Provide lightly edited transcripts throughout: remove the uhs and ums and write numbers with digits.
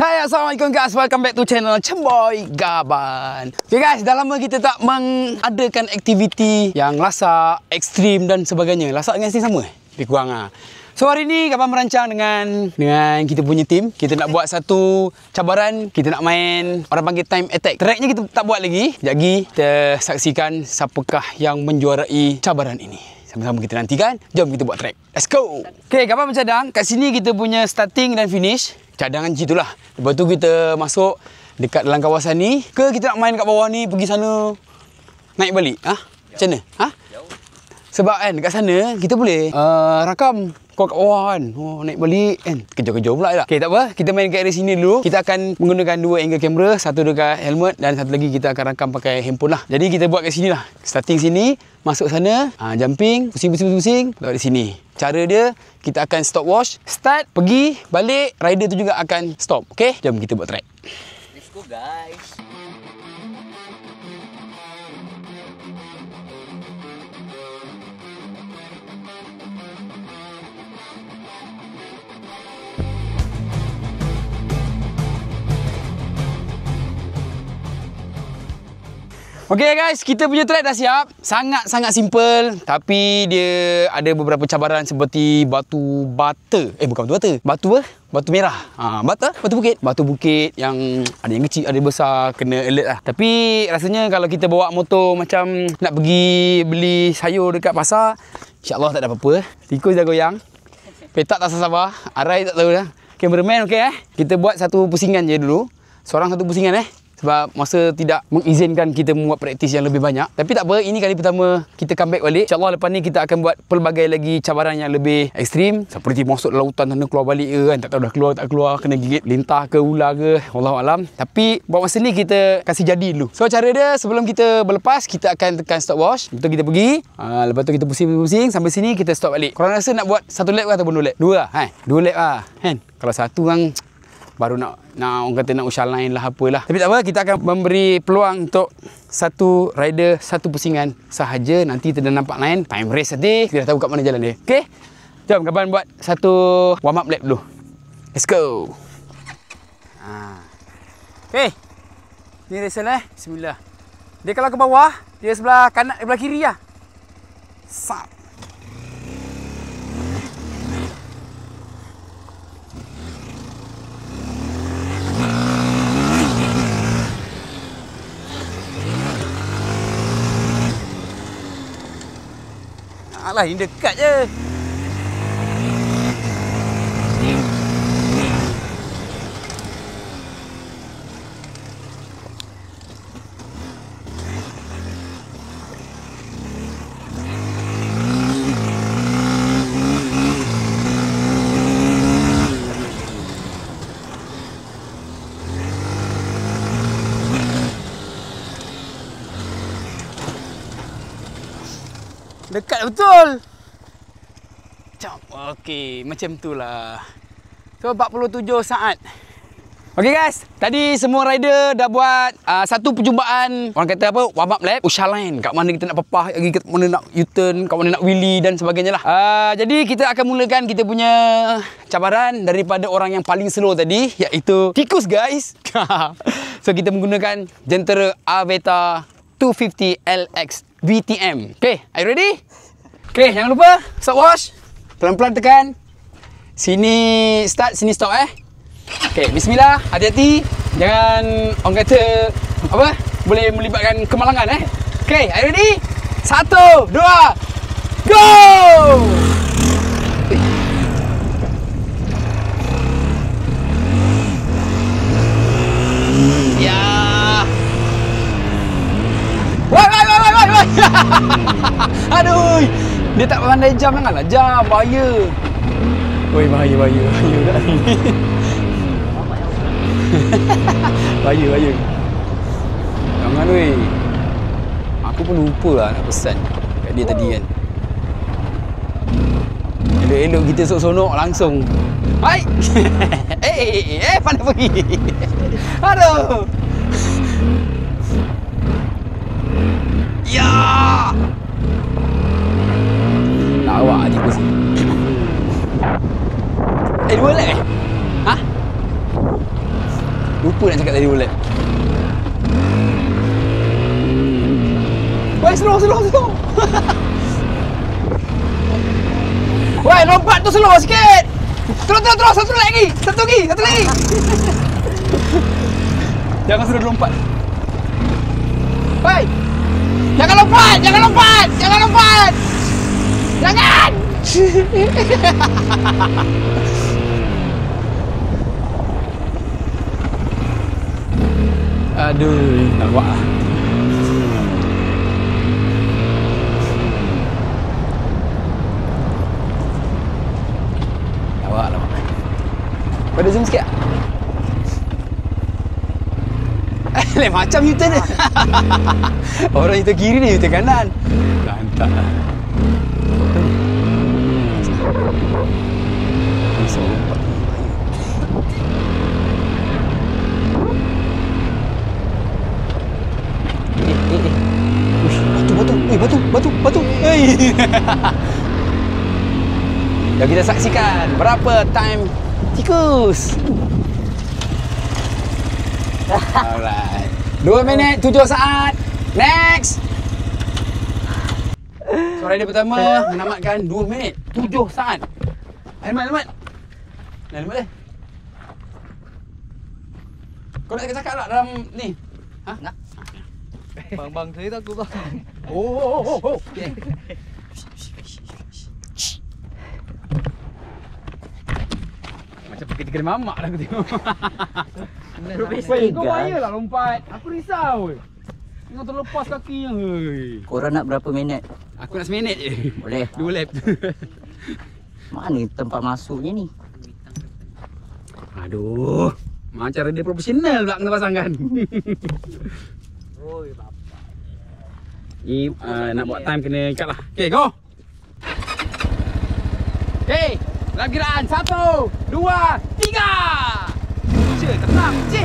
Hai, Assalamualaikum guys. Welcome back to channel Cemboy Gaban. Okay guys, dah lama kita tak mengadakan aktiviti yang lasak, ekstrim dan sebagainya. Lasak dengan ekstrim sama? Lebih kurang lah. So hari ni Gaban merancang dengan kita punya team. Kita nak buat satu cabaran. Kita nak main, orang panggil time attack. Tracknya kita tak buat lagi. Sekejap lagi kita saksikan siapakah yang menjuarai cabaran ini. Sama-sama kita nantikan. Jom kita buat track. Let's go. Okay, Gaban mencadang. Kat sini kita punya starting dan finish. Cadangan macam itulah. Lepas tu kita masuk dekat dalam kawasan ni. Ke kita nak main kat bawah ni, pergi sana, naik balik? Macam mana? Sebab kan dekat sana kita boleh rakam kau kat bawah kan. Naik balik kan. Kejar-kejar pula lah. Okay, tak apa. Kita main kat area sini dulu. Kita akan menggunakan dua angle kamera. Satu dekat helmet dan satu lagi kita akan rakam pakai handphone lah. Jadi kita buat kat sini lah. Starting sini, masuk sana, jumping, pusing. Lepas di sini. Cara dia, kita akan stopwatch. Start, pergi, balik. Rider tu juga akan stop. Okay? Jom kita buat track. Let's go guys. Okay guys, kita punya track dah siap. Sangat-sangat simple. Tapi dia ada beberapa cabaran seperti batu bata. Bukan batu bata. Batu apa? Batu merah. Batu bukit. Batu bukit yang ada yang kecil, ada yang besar. Kena alert lah. Tapi rasanya kalau kita bawa motor macam nak pergi beli sayur dekat pasar, InsyaAllah tak ada apa-apa. Tikus dah goyang. Petak tak sabar. Arai tak tahu dah. Cameraman okey Kita buat satu pusingan je dulu. Seorang satu pusingan Sebab masa tidak mengizinkan kita membuat praktis yang lebih banyak. Tapi tak apa, ini kali pertama kita comeback balik. InsyaAllah lepas ni kita akan buat pelbagai lagi cabaran yang lebih ekstrim. Seperti masuk lautan sana keluar balik ke kan. Tak tahu dah keluar tak keluar. Kena gigit lintah ke ular ke. Wallahualam. Tapi buat masa ni kita kasih jadi dulu. So cara dia, sebelum kita berlepas, kita akan tekan stopwatch. Lepas tu kita pergi. Lepas tu kita pusing. Sampai sini kita stop balik. Korang rasa nak buat satu lap ke ataupun dua lap? Dua lah. Dua lap lah. Kan? Kalau satu orang baru nak orang kata nak usah lain lah apalah. Tapi tak apa, kita akan memberi peluang untuk satu rider, satu pusingan sahaja. Nanti kita dah nampak lain, time race nanti kita dah tahu kat mana jalan dia. Okay, jom Gaban buat satu warm up lap dulu. Let's go. Okay, ni race bismillah. Dia kalau ke bawah, dia sebelah kanan, sebelah kiri lah. Sap. Alah, ini dekat je. Dekat betul. Okey, macam itulah. So 47 saat. Okey guys, tadi semua rider dah buat satu percubaan, orang kata apa, warm up lap, usah lain. Kat mana kita nak pepah, kat mana nak U-turn, kat mana nak wheelie dan sebagainya lah. Jadi kita akan mulakan kita punya cabaran daripada orang yang paling slow tadi, iaitu tikus guys. So kita menggunakan Gentera Aveta 250 LX VTM. Okay, are you ready? Okay, jangan lupa stopwatch. Pelan-pelan tekan. Sini start, sini stop Okay, bismillah. Hati-hati. Jangan orang kata apa? Boleh melibatkan kemalangan Okay, are you ready? 1, 2, go! Ya. Woi. Aduh. Dia tak pandai jam, janganlah jam, bahaya. Woi, bahaya dah ni. Bahaya. Jangan weh. Aku pun lupa lah nak pesan kat dia tadi kan. Elok-elok kita sonok-sonok langsung. Hai. Pandai pergi. Aduh. Ya. Lawak tikus ni. Dua lap Lupa nak cakap tadi 2 lap. Woi, slow. Woi, lompat tu slow sikit. Terus. Satu lagi. Jangan suruh lompat. Woi. Jangan lompat. Jangan. Aduh, nampak lah. Lawak. Pada zoom sikit. Lain macam U-turn dia. Orang U-turn kiri ni U-turn kanan. Lantak lah. Batu. Hey. Dah kita saksikan berapa time tikus. Alright. 2 minit 7 saat. Next. Suara dia pertama menamatkan 2 minit 7 saat. Helmet. Helmet dia. Kau nak cakap tak dalam ni? Ha? Nak. Bang saya takut bang. Oh. Okay. Macam pergi mamak dah aku tengok. Kau bayalah lompat. Aku risau. Tengok terlepas kakinya. Korang nak berapa minit? Aku nak 1 minit je. Boleh. 2 lap. Mana tempat masuknya ni? Aduh. Macam dia profesional pula kena pasangkan. Oi, bapak. Ni nak buat time kena ikat lah. Okay, go. Okay, dalam kiraan 1, 2, 3. Cik, tenang. Cik.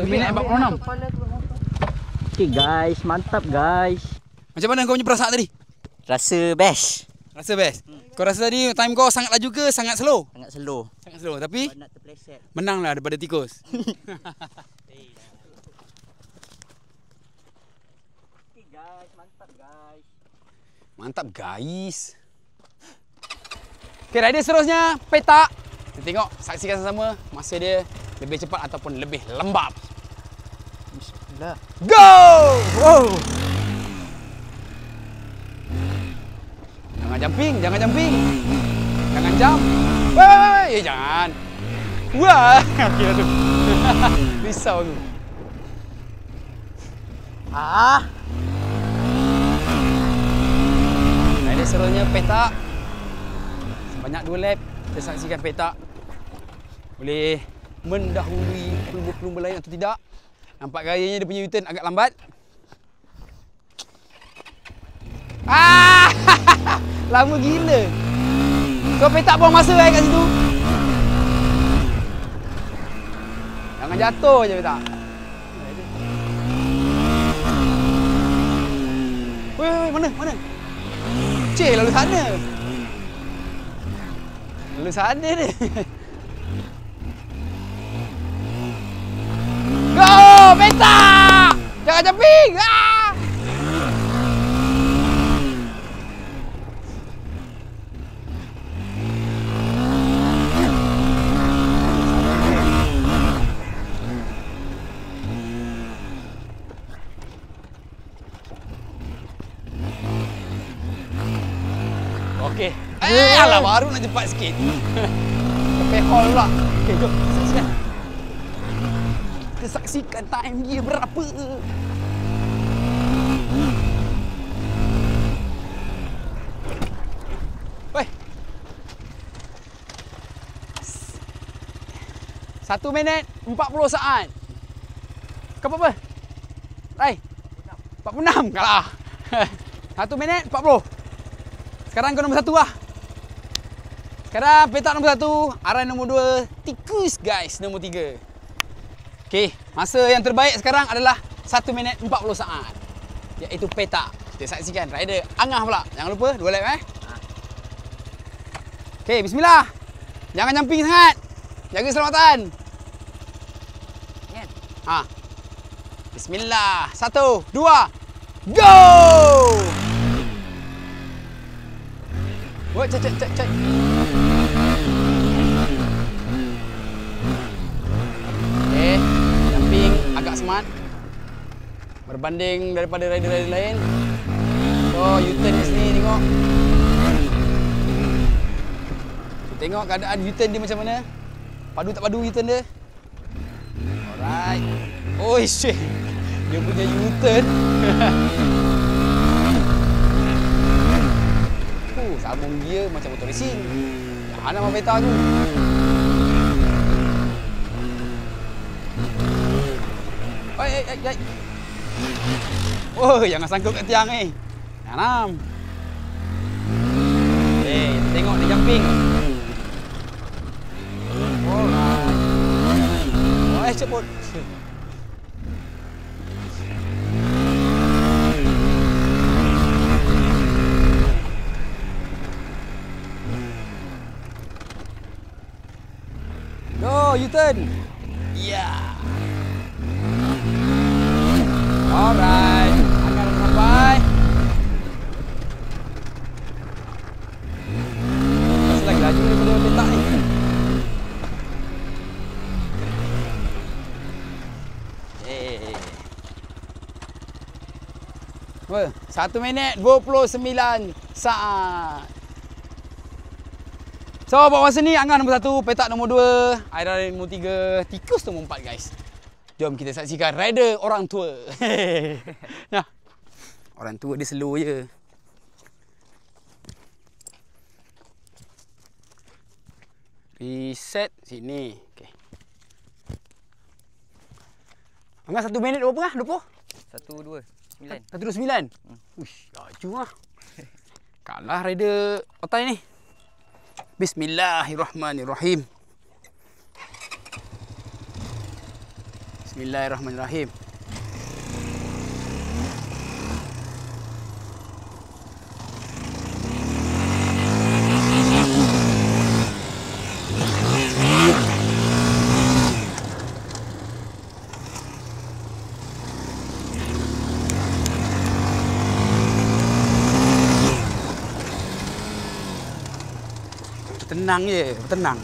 Minit 46. Okay guys, mantap guys. Macam mana kau punya perasaan tadi? Rasa best. Rasa best. Kau rasa tadi time kau sangat laju ke sangat slow? Sangat slow. Sangat slow tapi nak terpleset. menanglah daripada tikus. Okay guys, mantap guys. Mantap guys. Okay, rider seterusnya petak. Kita tengok, saksikan sama-sama masa dia lebih cepat ataupun lebih lembab. Bismillah. Go! Wow. Jangan jumping, jangan jumping. Jangan jump. Woi, jangan. Wah, okey tu. Risau tu. Ini serunya petak. Sebanyak 2 lap kita saksikan petak. Boleh mendahului pelumba-pelumba lain atau tidak. Nampak gayanya dia punya U-turn agak lambat. Lama gila. Kau petak buang masa kat situ. Jangan jatuh je petak. Woi, mana? Cik, lalu sana. Lalu sana dia. Go! Petak! Jangan jumping! Okey. Alah, baru nak cepat sikit. Kepehol pula. Okey, jom. Saksikan. Kita saksikan time dia berapa. Woi. 1 minit 40 saat. Kau apa? Rai. 46 kalah. 1 minit 40. Sekarang kau nombor 1 lah. Sekarang petak nombor 1, arai nombor 2, tikus guys nombor 3. Okey, masa yang terbaik sekarang adalah 1 minit 40 saat. Iaitu petak. Kita saksikan rider Angah pula. Jangan lupa 2 lap Okey, bismillah. Jangan jumping sangat. Jaga keselamatan. Bismillah. 1, 2, go! Woi, cek. Okey, jumping agak smart. Berbanding daripada rider-rider lain. So, U-turn kat sini tengok. Tengok keadaan U-turn dia macam mana. Padu tak padu U-turn dia. Alright. Oh, shit. Dia punya U-turn. Sambung dia macam motor racing. Jangan nama beta tu. Oi. Oh, jangan sangkut kat tiang ni. Jangan. Tengok dia jumping. Alright. Cepot. Go, U-turn. Yeah. Alright. Akan sampai. Masih lagi laju daripada petak ni. Wah, 1 minit 29 saat. So, buat masa ni Angah nombor 1, petak nombor 2, Aira nombor 3, tikus nombor 4 guys. Jom kita saksikan rider orang tua. Nah. Orang tua dia slow je. Reset sini. Okey. Angah 1 minit berapa ah? 20? 129. Uish, laju ah. Kalah rider otai ni. Bismillahirrahmanirrahim. Bismillahirrahmanirrahim. Tenang je, tenang.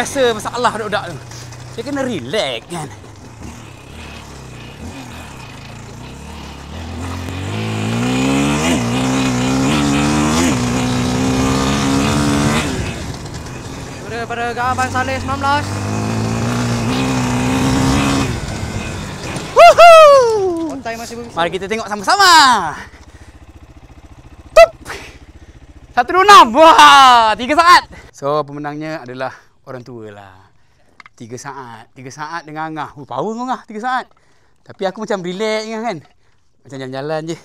rasa masalah budak-budak tu. Dia kena relax kan. Daripada Abang Saleh 19. Woohoo! Kontai masih berbisa. Mari kita tengok sama-sama. Tup! 126. Wah, 3 saat. So, pemenangnya adalah orang tua lah. 3 saat. 3 saat dengan Angah. Power kau Angah, 3 saat. Tapi aku macam relax kan. Macam jalan-jalan je.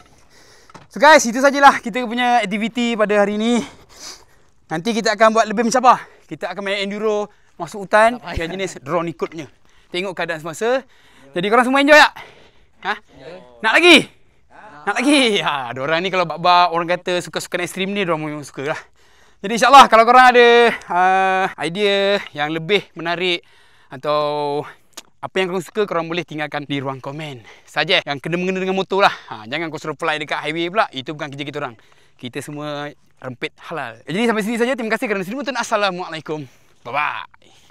So guys, itu sajalah kita punya aktiviti pada hari ini. Nanti kita akan buat lebih mencabar. Kita akan main enduro, masuk hutan yang jenis drone ikutnya. Tengok keadaan semasa. Jadi korang semua enjoy tak? Ha? Nak lagi? Nak lagi? Ha, diorang ni kalau bab-bab orang kata suka-suka ekstrim ni, diorang memang suka lah. Jadi insyaAllah kalau korang ada idea yang lebih menarik atau apa yang korang suka, korang boleh tinggalkan di ruang komen. Saja yang kena-mengena dengan motor lah. Ha, jangan kau suruh fly dekat highway pula. Itu bukan kerja kita orang. Kita semua rempit halal. Jadi sampai sini saja. Terima kasih kerana sudi menonton. Assalamualaikum. Bye-bye.